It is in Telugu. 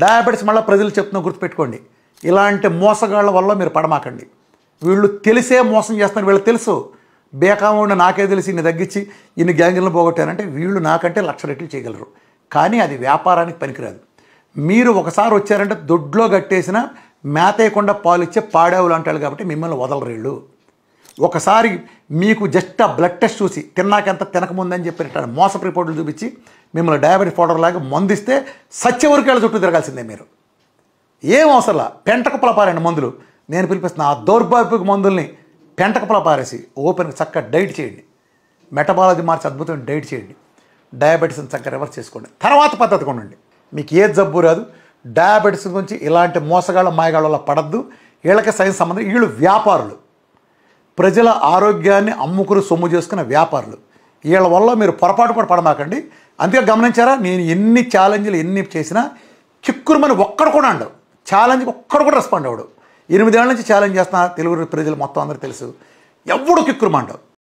డయాబెటీస్ మళ్ళీ ప్రజలు చెప్తున్నా గుర్తుపెట్టుకోండి, ఇలాంటి మోసగాళ్ళ వల్ల మీరు పడమాకండి. వీళ్ళు తెలిసే మోసం చేస్తున్నారు. వీళ్ళకి తెలుసు బేకాముండి నాకే తెలిసి ఇన్ని తగ్గించి ఇన్ని గ్యాంగులను పోగొట్టానంటే వీళ్ళు నాకంటే 1,00,000 రెట్లు చేయగలరు. కానీ అది వ్యాపారానికి పనికిరాదు. మీరు ఒకసారి వచ్చారంటే దొడ్లో కట్టేసిన మేతేయకుండా పాలు ఇచ్చే పాడేవులు అంటారు కాబట్టి మిమ్మల్ని వదలరు వీళ్ళు. ఒకసారి మీకు జస్ట్ ఆ బ్లడ్ టెస్ట్ చూసి తిన్నాకెంత తినకముందని చెప్పి మోసపు రిపోర్టులు చూపించి మిమ్మల్ని డయాబెటిక్ పౌడర్ లాగా మందిస్తే సత్యవరకేళ్ళ చుట్టూ తిరగాల్సిందే మీరు. ఏం అవసరంలా పెంటకపల పారండి మందులు. నేను పిలిపిస్తున్నా ఆ దౌర్భాగ్యపు మందుల్ని పెంటకపల పారేసి ఓపెన్గా చక్కగా డైట్ చేయండి, మెటబాలజీ మార్చి అద్భుతమైన డైట్ చేయండి, డయాబెటీస్ని చక్కగా రివర్స్ చేసుకోండి, తర్వాత పద్ధతిగా ఉండండి. మీకు ఏ జబ్బు రాదు. డయాబెటీస్ గురించి ఇలాంటి మోసగాళ్ళ మాయగాళ్ళ పడద్దు. వీళ్ళకి సైన్స్ సంబంధం. వీళ్ళు వ్యాపారులు, ప్రజల ఆరోగ్యాన్ని అమ్ముకుని సొమ్ము చేసుకున్న వ్యాపారులు. వీళ్ళ వల్ల మీరు పొరపాటు కూడా పడమాకండి. అందుకే గమనించారా, నేను ఎన్ని ఛాలెంజ్లు ఎన్ని చేసినా చిక్కురుమని ఒక్కడు కూడా అండవు. ఛాలెంజ్కి ఒక్కడు కూడా రెస్పాండ్ అవ్వడు. 8 ఏళ్ళ నుంచి ఛాలెంజ్ చేస్తున్నా తెలుగు ప్రజలు మొత్తం అందరూ తెలుసు. ఎవడు కిక్కురుమండవు.